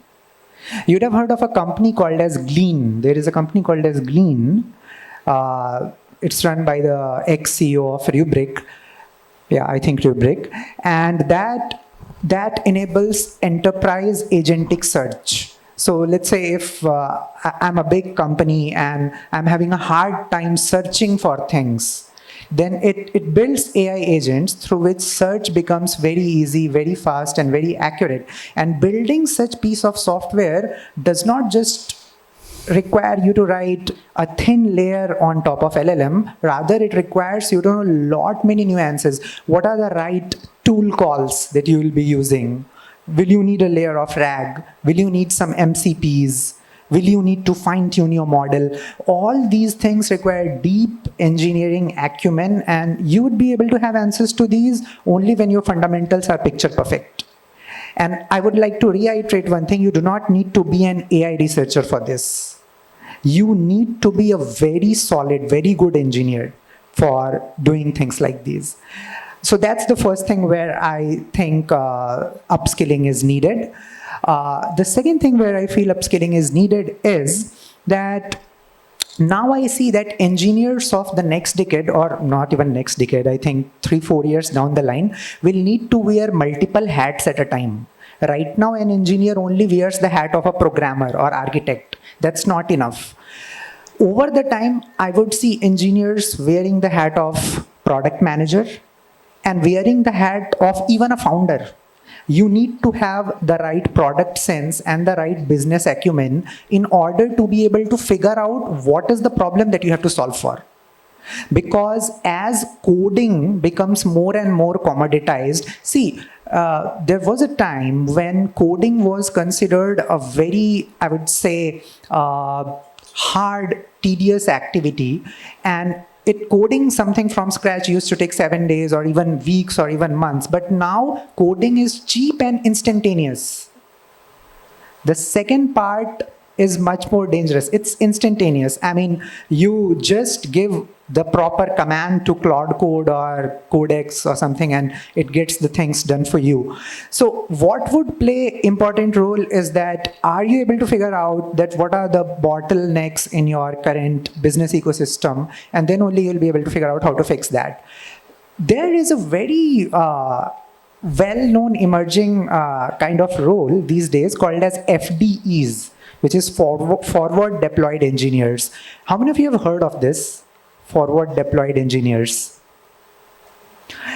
You'd have heard of a company called as Glean. There is a company called as Glean. It's run by the ex-CEO of Rubrik. Yeah, I think Rubrik. And that enables enterprise agentic search. So let's say if I'm a big company and I'm having a hard time searching for things, then it builds AI agents through which search becomes very easy, very fast, and very accurate. And building such piece of software does not just require you to write a thin layer on top of LLM. Rather, it requires you to know many nuances. What are the right tool calls that you will be using? Will you need a layer of RAG? Will you need some MCPs? Will you need to fine-tune your model? All these things require deep engineering acumen, and you would be able to have answers to these only when your fundamentals are picture perfect. And I would like to reiterate one thing: you do not need to be an AI researcher for this. You need to be a very solid, very good engineer for doing things like these. So that's the first thing where I think upskilling is needed. The second thing where I feel upskilling is needed is that now I see that engineers of the next decade, or not even next decade, I think 3-4 years down the line, will need to wear multiple hats at a time. Right now, an engineer only wears the hat of a programmer or architect. That's not enough. Over the time, I would see engineers wearing the hat of product manager and wearing the hat of even a founder. You need to have the right product sense and the right business acumen in order to be able to figure out what is the problem that you have to solve for. Because as coding becomes more and more commoditized, see, there was a time when coding was considered a very, I would say, hard, tedious activity, and coding something from scratch used to take 7 days or even weeks or even months. But now coding is cheap and instantaneous. The second part is much more dangerous. It's instantaneous. I mean, you just give the proper command to Claude Code or Codex or something, and it gets the things done for you. So what would play important role is that, are you able to figure out that what are the bottlenecks in your current business ecosystem, and then only you'll be able to figure out how to fix that. There is a very well-known emerging kind of role these days called as FDEs, which is forward deployed engineers. How many of you have heard of this? Forward deployed engineers.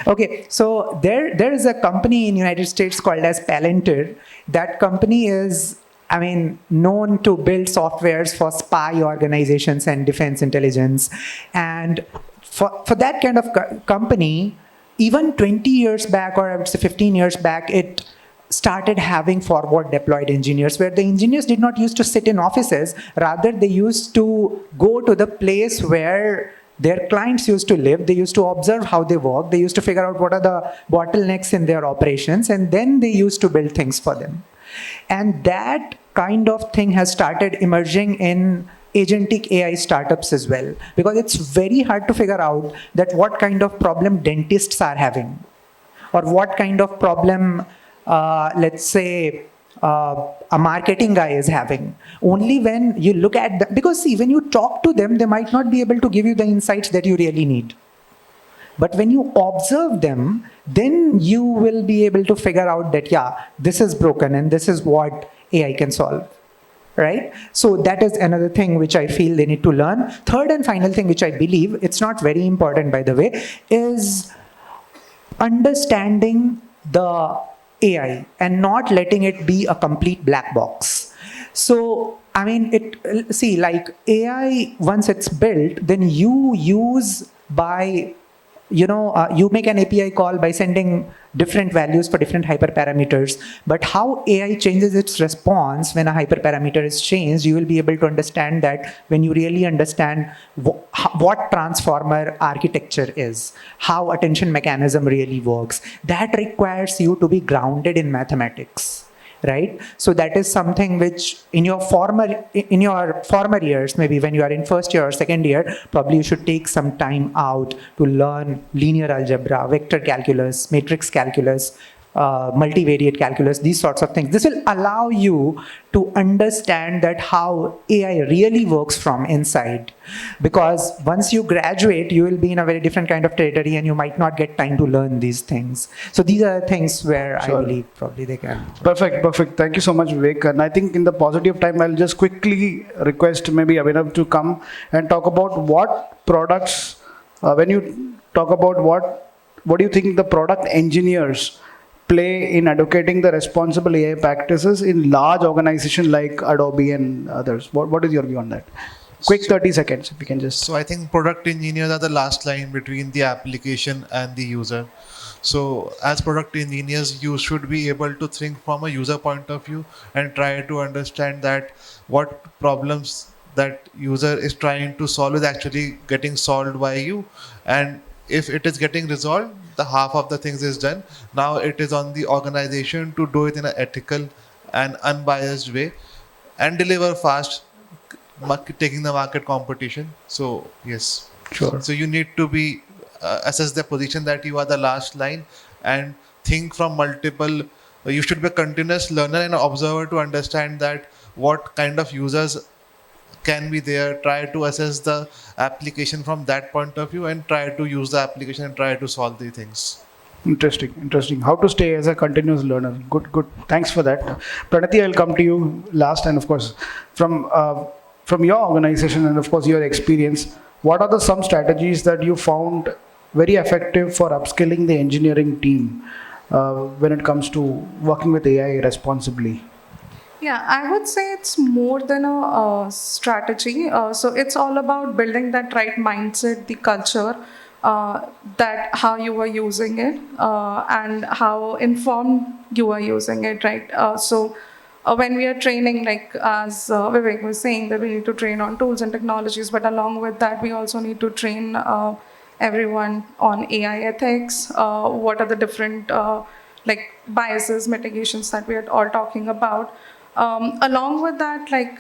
Okay, so there is a company in the United States called as Palantir. That company is, I mean, known to build softwares for spy organizations and defense intelligence. And for that kind of company, even 20 years back, or I would say 15 years back, it started having forward deployed engineers, where the engineers did not used to sit in offices. Rather, they used to go to the place where their clients used to live. They used to observe how they work. They used to figure out what are the bottlenecks in their operations, and then they used to build things for them. And that kind of thing has started emerging in agentic AI startups as well, because it's very hard to figure out that what kind of problem dentists are having, or what kind of problem, let's say, a marketing guy is having. Only when you look at them, because see, when you talk to them, they might not be able to give you the insights that you really need. But when you observe them, then you will be able to figure out that, yeah, this is broken and this is what AI can solve. Right? So that is another thing which I feel they need to learn. Third and final thing, which I believe, it's not very important by the way, is understanding the AI and not letting it be a complete black box. So, I mean, see, like AI, once it's built, then you use by, you make an API call by sending different values for different hyperparameters. But how AI changes its response when a hyperparameter is changed, you will be able to understand that when you really understand what transformer architecture is, how attention mechanism really works. That requires you to be grounded in mathematics. Right? So that is something which in your former years, maybe when you are in first year or second year, probably you should take some time out to learn linear algebra, vector calculus, matrix calculus, multivariate calculus, these sorts of things. This will allow you to understand that how AI really works from inside. Because once you graduate, you will be in a very different kind of territory and you might not get time to learn these things. So these are things where I believe probably they can. Perfect. Thank you so much, Vivek. And I think in the positive time, I'll just quickly request maybe Abhinav to come and talk about what products, when you talk about what do you think the product engineers play in advocating the responsible AI practices in large organizations like Adobe and others? What is your view on that? Quick 30 seconds, if you can just. So I think product engineers are the last line between the application and the user. So as product engineers, you should be able to think from a user point of view and try to understand that what problems that user is trying to solve is actually getting solved by you. And if it is getting resolved, the half of the things is done. Now it is on the organization to do it in an ethical and unbiased way and deliver fast, taking the market competition. So yes, Sure. So you need to be assess the position that you are the last line and think from multiple. You should be a continuous learner and observer to understand that what kind of users can be there, try to assess the application from that point of view and try to use the application and try to solve the things. Interesting. How to stay as a continuous learner. Good. Thanks for that. Pranati, I'll come to you last, and of course, from your organization and of course your experience, what are some strategies that you found very effective for upskilling the engineering team when it comes to working with AI responsibly? Yeah, I would say it's more than a strategy. So it's all about building that right mindset, the culture, that how you are using it and how informed you are using it, right? So when we are training, like as Vivek was saying, that we need to train on tools and technologies, but along with that, we also need to train everyone on AI ethics. What are the different like biases, mitigations that we are all talking about? Along with that, like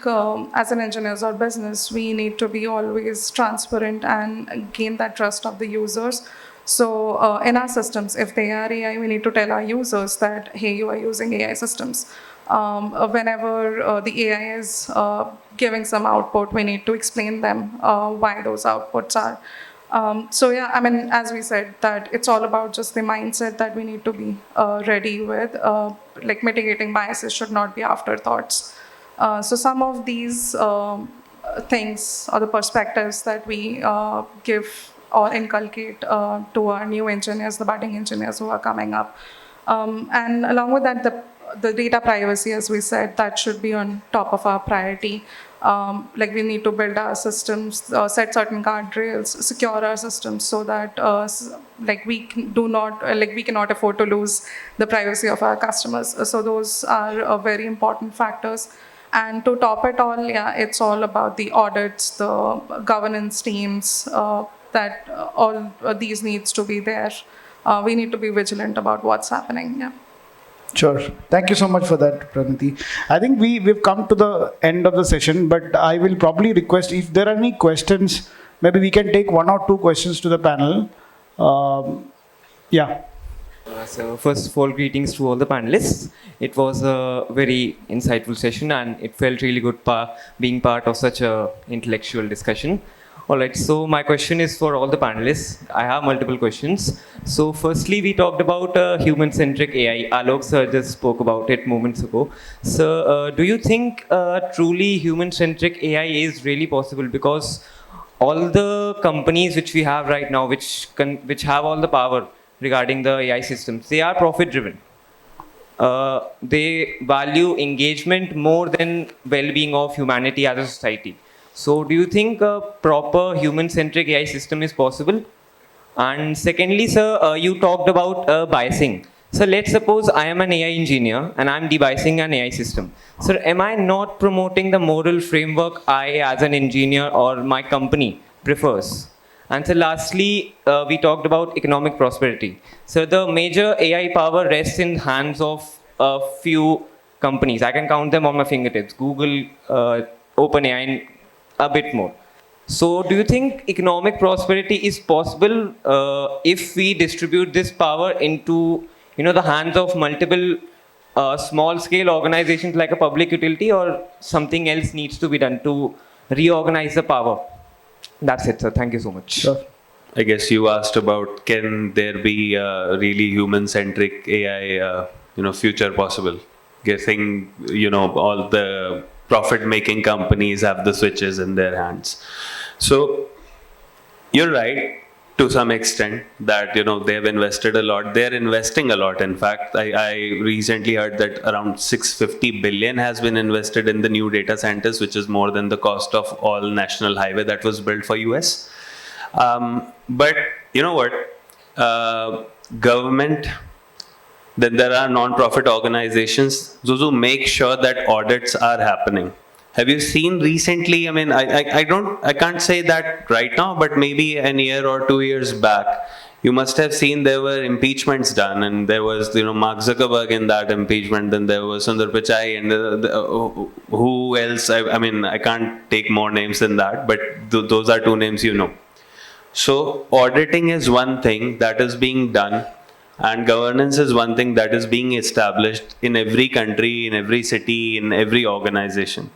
as an engineers or business, we need to be always transparent and gain that trust of the users. So in our systems, if they are AI, we need to tell our users that, hey, you are using AI systems. Whenever the AI is giving some output, we need to explain them why those outputs are. So yeah, I mean, as we said, that it's all about just the mindset that we need to be ready with. Like mitigating biases should not be afterthoughts. So some of these things or the perspectives that we give or inculcate to our new engineers, the budding engineers who are coming up. And along with that, the data privacy, as we said, that should be on top of our priority. Like we need to build our systems, set certain guardrails, secure our systems so that like we cannot afford to lose the privacy of our customers. So those are very important factors. And to top it all, yeah, it's all about the audits, the governance teams, that all these needs to be there. We need to be vigilant about what's happening. Yeah. Sure. Thank you so much for that, Protiviti. I think we've come to the end of the session, but I will probably request if there are any questions, maybe we can take 1 or 2 questions to the panel. Yeah. So first of all, greetings to all the panelists. It was a very insightful session and it felt really good being part of such a intellectual discussion. All right, so my question is for all the panelists. I have multiple questions. So firstly, we talked about human-centric AI. Alok sir just spoke about it moments ago. So do you think truly human-centric AI is really possible? Because all the companies which we have right now, which have all the power regarding the AI systems, they are profit-driven. They value engagement more than well-being of humanity as a society. So do you think a proper human-centric AI system is possible? And secondly, sir, you talked about biasing. So let's suppose I am an AI engineer and I'm debiasing an AI system. So am I not promoting the moral framework I as an engineer or my company prefers? And so lastly, we talked about economic prosperity. So the major AI power rests in hands of a few companies. I can count them on my fingertips. Google, OpenAI, and a bit more. So do you think economic prosperity is possible if we distribute this power into the hands of multiple small-scale organizations like a public utility, or something else needs to be done to reorganize the power? That's it, sir. Thank you so much. Sure. I guess you asked about, can there be really human-centric AI, future possible? Guessing, all the profit-making companies have the switches in their hands. So you're right to some extent that, they've invested a lot. They're investing a lot. In fact, I recently heard that around 650 billion has been invested in the new data centers, which is more than the cost of all national highway that was built for US. But you know what? Government, then there are non-profit organizations, those who make sure that audits are happening. Have you seen recently, I mean, I can't say that right now, but maybe a year or 2 years back, you must have seen there were impeachments done, and there was, Mark Zuckerberg in that impeachment, then there was Sundar Pichai, and who else? I mean, I can't take more names than that, but those are 2 names you know. So auditing is one thing that is being done, and governance is one thing that is being established in every country, in every city, in every organization.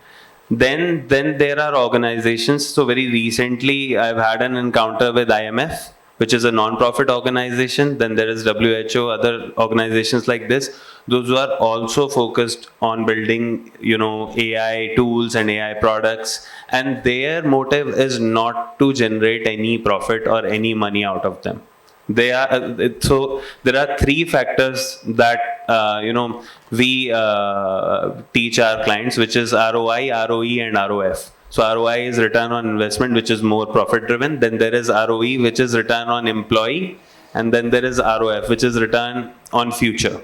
Then there are organizations. So very recently, I've had an encounter with IMF, which is a non-profit organization. Then there is WHO, other organizations like this. Those who are also focused on building, AI tools and AI products. And their motive is not to generate any profit or any money out of them. So there are 3 factors that we teach our clients, which is ROI, ROE, and ROF. So ROI is return on investment, which is more profit driven. Then there is ROE, which is return on employee, and then there is ROF, which is return on future.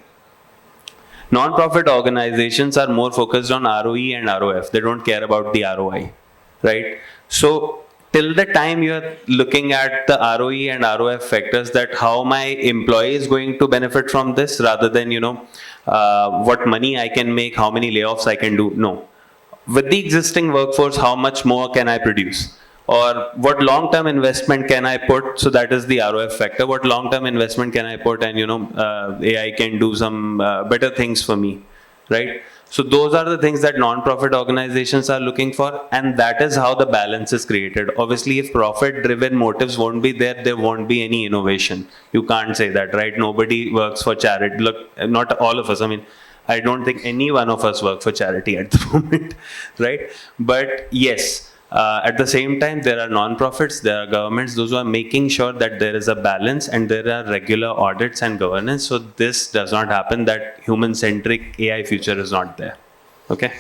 Non-profit organizations are more focused on ROE and ROF. They don't care about the ROI, right? So till the time you're looking at the ROE and ROF factors, that how my employee is going to benefit from this, rather than, what money I can make, how many layoffs I can do. No. With the existing workforce, how much more can I produce? Or what long-term investment can I put? So that is the ROF factor. What long-term investment can I put, and AI can do some better things for me, right? So those are the things that non-profit organizations are looking for, and that is how the balance is created. Obviously, if profit-driven motives won't be there, there won't be any innovation. You can't say that, right? Nobody works for charity. Look, not all of us. I mean, I don't think any one of us work for charity at the moment, right? But yes. At the same time, there are non-profits, there are governments, those who are making sure that there is a balance and there are regular audits and governance. So this does not happen, that human-centric AI future is not there. Okay?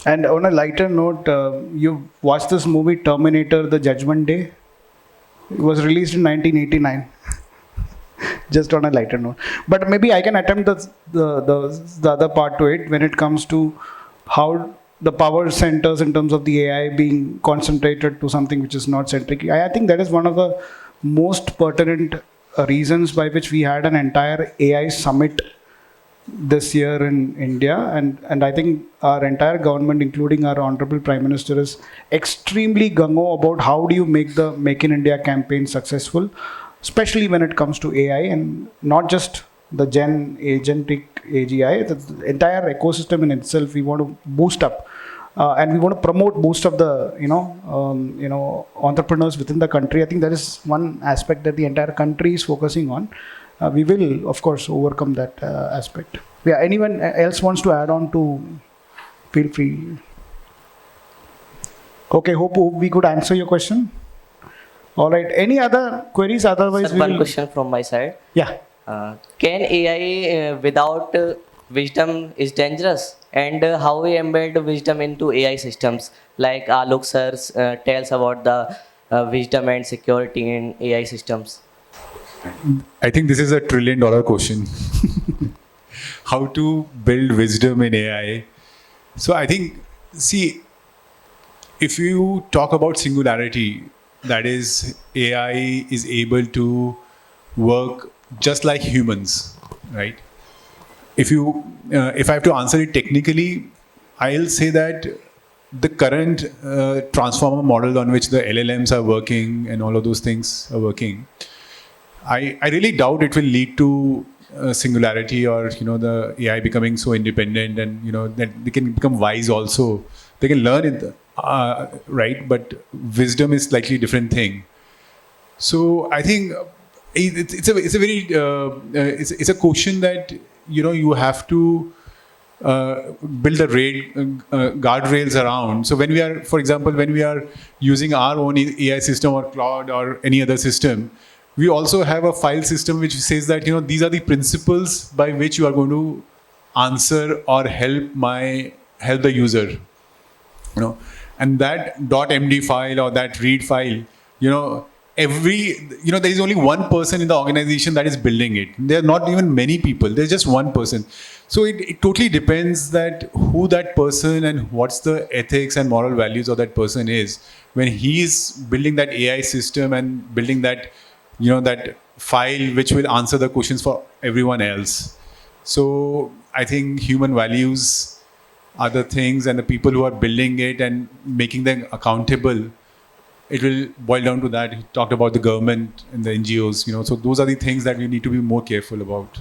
And on a lighter note, you watched this movie Terminator, The Judgment Day? It was released in 1989. Just on a lighter note. But maybe I can attempt the other part to it when it comes to how the power centers in terms of the AI being concentrated to something which is not centric. I think that is one of the most pertinent reasons by which we had an entire AI summit this year in India. And I think our entire government, including our Honorable Prime Minister, is extremely gung-ho about how do you make the Make in India campaign successful, especially when it comes to AI, and not just the agentic AGI, the entire ecosystem in itself. We want to boost up, and we want to promote most of the entrepreneurs within the country. I think that is one aspect that the entire country is focusing on. We will, of course, overcome that aspect. Yeah. Anyone else wants to add on to? Feel free. Okay. Hope we could answer your question. All right. Any other queries? Otherwise, Sir, one question from my side. Yeah. Can AI without wisdom is dangerous? And how we embed wisdom into AI systems? Like Alok sir tells about the wisdom and security in AI systems. I think this is $1 trillion question. How to build wisdom in AI? So I think, see, if you talk about singularity, that is, AI is able to work just like humans, right? If I have to answer it technically, I'll say that the current transformer model on which the LLMs are working and all of those things are working, I really doubt it will lead to singularity or the AI becoming so independent and that they can become wise also. They can learn it, right? But wisdom is slightly different thing. So I think it's a very it's a question that you have to build the guardrails around. So when we are, for example, when we are using our own AI system or cloud or any other system, we also have a file system which says that these are the principles by which you are going to answer or help the user. And that .md file or that read file, there is only one person in the organization that is building it. There are not even many people. There's just one person. So it totally depends that who that person and what's the ethics and moral values of that person is when he is building that AI system and building that, that file which will answer the questions for everyone else. So I think human values are the things, and the people who are building it and making them accountable, it will boil down to that. He talked about the government and the NGOs, so those are the things that we need to be more careful about.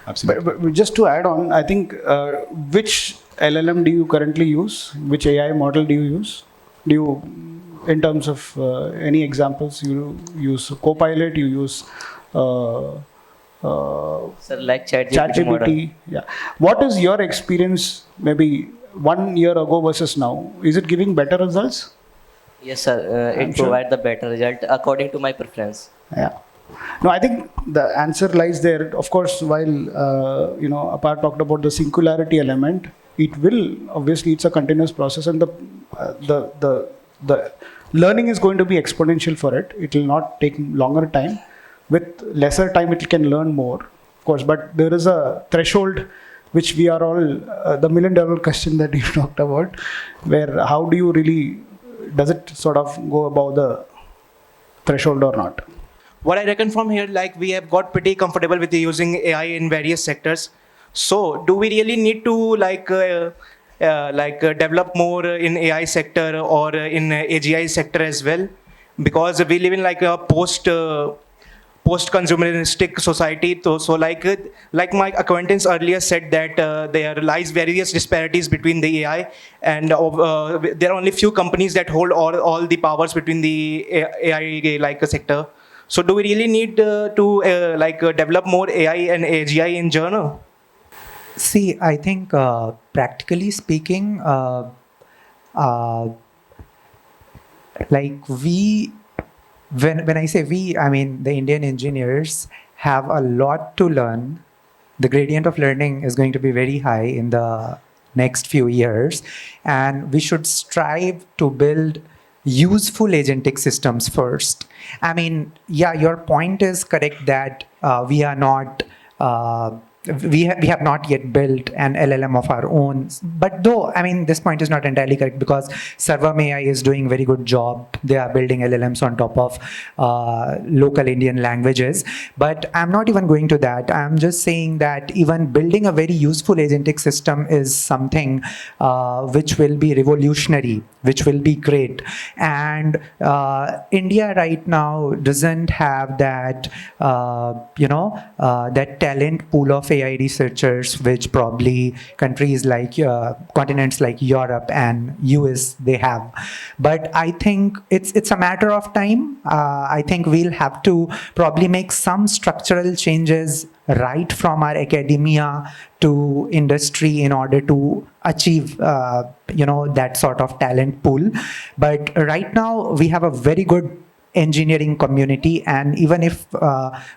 Absolutely. But just to add on, I think which LLM do you currently use? Which AI model do you use? In terms of any examples, you use Copilot, you use Sir, like ChatGPT. Yeah. What is your experience maybe 1 year ago versus now? Is it giving better results? Yes, sir. It provides the better result according to my preference. Yeah. No, I think the answer lies there. Of course, while Apar talked about the singularity element, it will obviously, it's a continuous process, and the learning is going to be exponential for it. It will not take longer time. With lesser time, it can learn more, of course. But there is a threshold which we are all the $1 million question that you talked about, where how do you really, does it sort of go above the threshold or not? What I reckon from here, like we have got pretty comfortable with using AI in various sectors. So do we really need to develop more in AI sector or in AGI sector as well? Because we live in like a post-consumeristic society. So like my acquaintance earlier said that there lies various disparities between the AI, and there are only few companies that hold all the powers between the AI sector. So do we really need to develop more AI and AGI in journal? See, I think practically speaking, when I say we, I mean the Indian engineers have a lot to learn. The gradient of learning is going to be very high in the next few years, and we should strive to build useful agentic systems first. I mean, yeah, your point is correct that we are not we have not yet built an LLM of our own. But though, I mean, this point is not entirely correct, because 𝗧𝗵𝘁 is doing very good job. They are building LLMs on top of local Indian languages. But I'm not even going to that. I'm just saying that even building a very useful agentic system is something which will be revolutionary, which will be great. And India right now doesn't have that, that talent pool of AI researchers, which probably countries like continents like Europe and US they have. But I think it's a matter of time. I think we'll have to probably make some structural changes right from our academia to industry in order to achieve that sort of talent pool. But right now we have a very good engineering community, and even if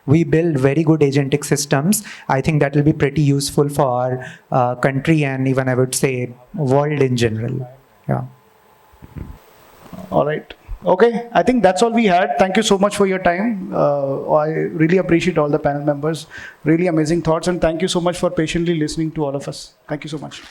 we build very good agentic systems, I think that will be pretty useful for our country and even I would say world in general. Yeah. All right. Okay, I think that's all we had. Thank you so much for your time. I really appreciate all the panel members. Really amazing thoughts, and thank you so much for patiently listening to all of us. Thank you so much.